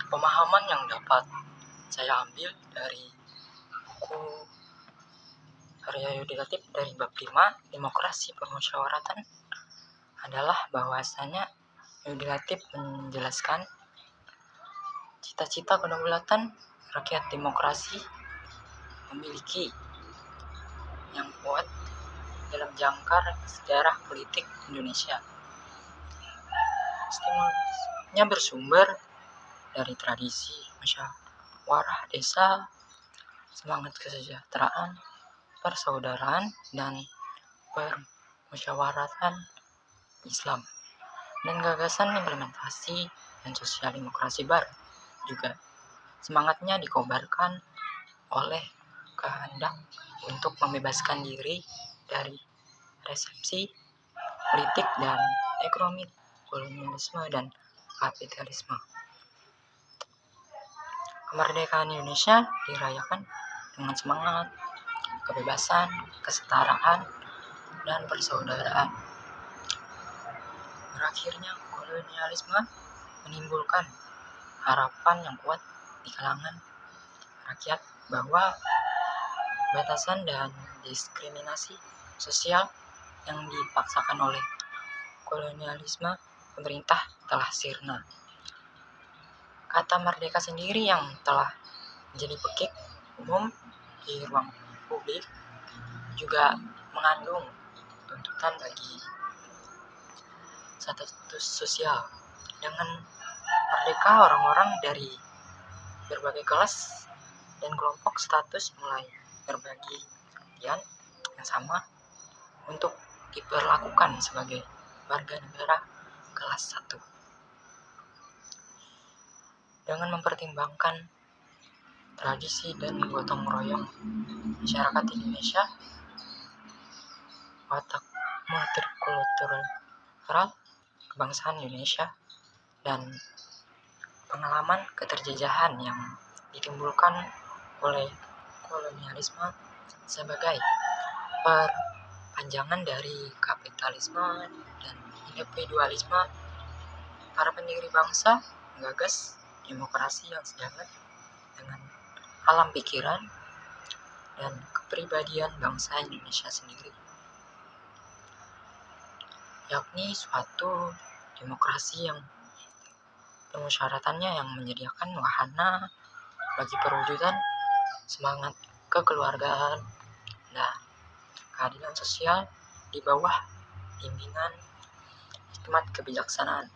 Pemahaman yang dapat saya ambil dari buku karya yudikatif dari bab 5 demokrasi permusyawaratan adalah bahwasanya yudikatif menjelaskan cita-cita kedaulatan rakyat demokrasi memiliki yang kuat dalam jangkar sejarah politik Indonesia. Stimulusnya bersumber dari tradisi musyawarah desa, semangat kesejahteraan, persaudaraan, dan permusyawaratan Islam, dan gagasan implementasi dan sosial demokrasi barat. Juga semangatnya dikobarkan oleh kehendak untuk membebaskan diri dari resepsi politik dan ekonomi kolonialisme dan kapitalisme. Kemerdekaan Indonesia dirayakan dengan semangat kebebasan, kesetaraan, dan persaudaraan. Berakhirnya kolonialisme menimbulkan harapan yang kuat di kalangan rakyat bahwa batasan dan diskriminasi sosial yang dipaksakan oleh kolonialisme pemerintah telah sirna. Kata merdeka sendiri yang telah menjadi pekik umum di ruang publik juga mengandung tuntutan bagi status sosial. Dengan merdeka, orang-orang dari berbagai kelas dan kelompok status mulai berbagi kepentingan yang sama untuk diperlakukan sebagai warga negara kelas 1. Dengan mempertimbangkan tradisi dan gotong royong masyarakat Indonesia, watak multikultural kebangsaan Indonesia, dan pengalaman keterjajahan yang ditimbulkan oleh kolonialisme sebagai perpanjangan dari kapitalisme dan individualisme, para pendiri bangsa menggagas demokrasi yang sejalan dengan alam pikiran dan kepribadian bangsa Indonesia sendiri, yakni suatu demokrasi yang permusyaratannya yang menyediakan wahana bagi perwujudan semangat kekeluargaan dan keadilan sosial di bawah bimbingan hikmat kebijaksanaan.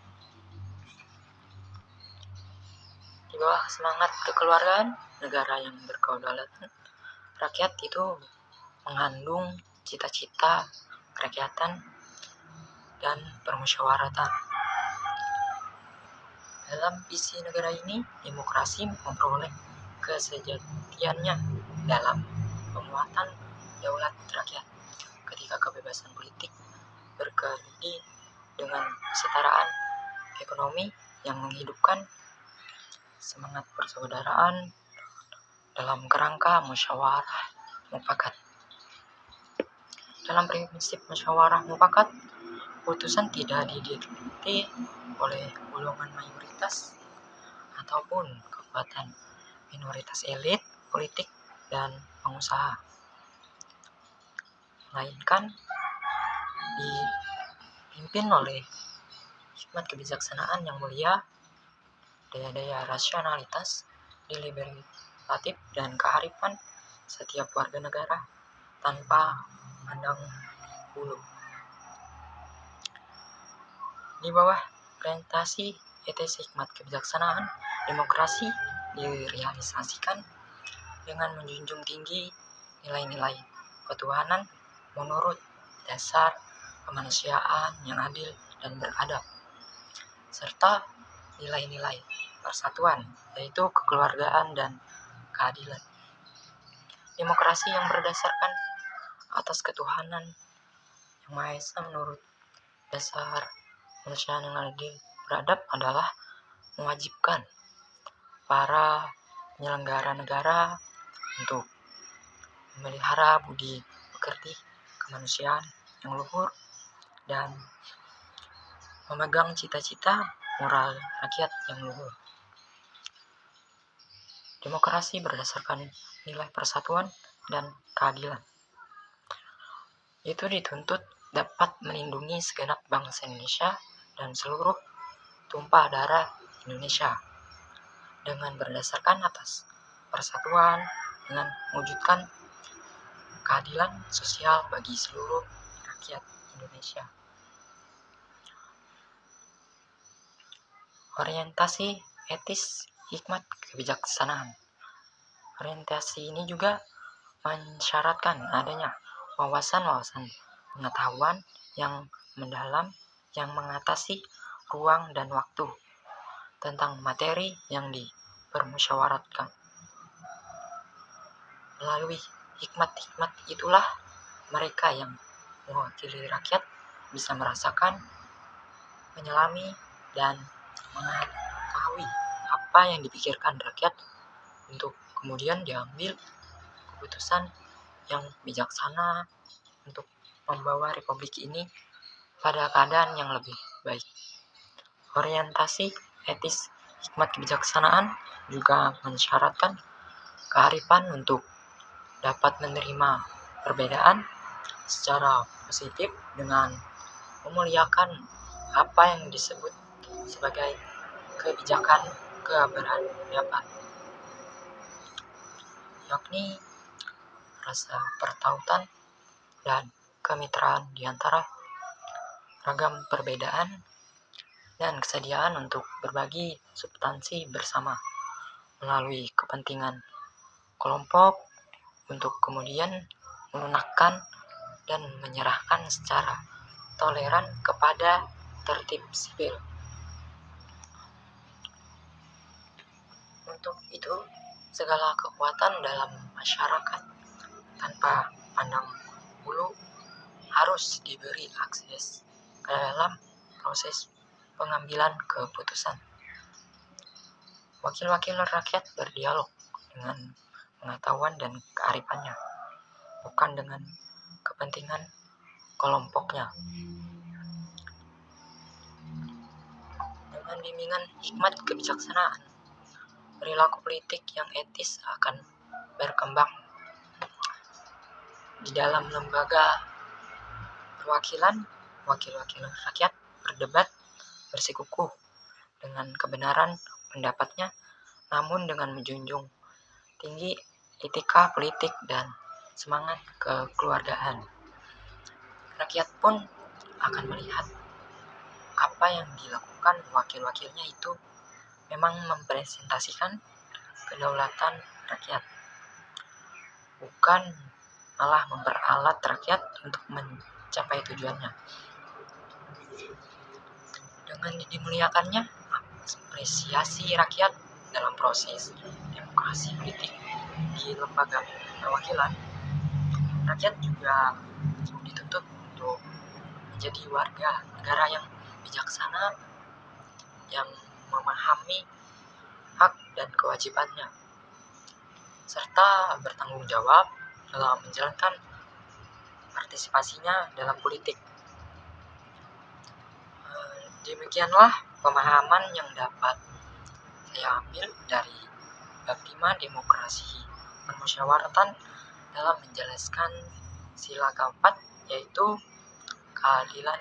Di bawah semangat kekeluargaan, negara yang berkedaulatan rakyat itu mengandung cita-cita kerakyatan dan permusyawaratan. Dalam visi negara ini, demokrasi memperoleh kesejatiannya dalam penguatan daulat rakyat ketika kebebasan politik berkelindi dengan kesetaraan ekonomi yang menghidupkan semangat persaudaraan dalam kerangka musyawarah mufakat. Dalam prinsip musyawarah mufakat, putusan tidak didikte oleh golongan mayoritas ataupun kekuatan minoritas elit politik dan pengusaha, melainkan dipimpin oleh hikmat kebijaksanaan yang mulia, daya-daya rasionalitas, deliberatif, dan kearifan setiap warga negara tanpa pandang bulu. Di bawah orientasi etis hikmat kebijaksanaan, demokrasi direalisasikan dengan menjunjung tinggi nilai-nilai ketuhanan menurut dasar kemanusiaan yang adil dan beradab, serta nilai-nilai persatuan, yaitu kekeluargaan dan keadilan. Demokrasi yang berdasarkan atas ketuhanan yang Maha Esa menurut dasar kemanusiaan yang adil beradab adalah mewajibkan para penyelenggara negara untuk memelihara budi pekerti kemanusiaan yang luhur dan memegang cita-cita moral rakyat yang luhur. Demokrasi berdasarkan nilai persatuan dan keadilan. Itu dituntut dapat melindungi segenap bangsa Indonesia dan seluruh tumpah darah Indonesia dengan berdasarkan atas persatuan dengan mewujudkan keadilan sosial bagi seluruh rakyat Indonesia. Orientasi etis hikmat kebijaksanaan. Orientasi ini juga mensyaratkan adanya wawasan-wawasan pengetahuan yang mendalam yang mengatasi ruang dan waktu tentang materi yang dipermusyawaratkan. Melalui hikmat-hikmat itulah mereka yang mewakili rakyat bisa merasakan, menyelami, dan mengetahui apa yang dipikirkan rakyat untuk kemudian diambil keputusan yang bijaksana untuk membawa republik ini pada keadaan yang lebih baik. Orientasi etis hikmat kebijaksanaan juga mensyaratkan kearifan untuk dapat menerima perbedaan secara positif dengan memuliakan apa yang disebut sebagai kebijakan keberadaban, yakni rasa pertautan dan kemitraan di antara ragam perbedaan dan kesediaan untuk berbagi substansi bersama melalui kepentingan kelompok untuk kemudian melunakkan dan menyerahkan secara toleran kepada tertib sipil. Untuk itu, segala kekuatan dalam masyarakat tanpa pandang bulu harus diberi akses ke dalam proses pengambilan keputusan. Wakil-wakil rakyat berdialog dengan pengetahuan dan kearifannya, bukan dengan kepentingan kelompoknya. Dengan bimbingan hikmat kebijaksanaan, perilaku politik yang etis akan berkembang. Di dalam lembaga perwakilan, wakil-wakil rakyat berdebat bersikukuh dengan kebenaran pendapatnya, namun dengan menjunjung tinggi etika politik dan semangat kekeluargaan. Rakyat pun akan melihat apa yang dilakukan wakil-wakilnya itu memang mempresentasikan kedaulatan rakyat, bukan malah memperalat rakyat untuk mencapai tujuannya. Dengan dimuliakannya apresiasi rakyat dalam proses demokrasi politik di lembaga perwakilan, rakyat juga dituntut untuk menjadi warga negara yang bijaksana, yang memahami hak dan kewajibannya, serta bertanggung jawab dalam menjalankan partisipasinya dalam politik. Demikianlah pemahaman yang dapat saya ambil dari bab 5 demokrasi permusyawaratan dalam menjelaskan sila keempat, yaitu keadilan,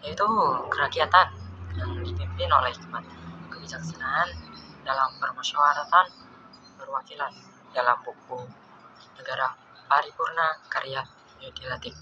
yaitu kerakyatan yang dipimpin oleh hikmat kebijaksanaan dalam permusyawaratan perwakilan dalam buku Negara Paripurna karya Yudi Latif.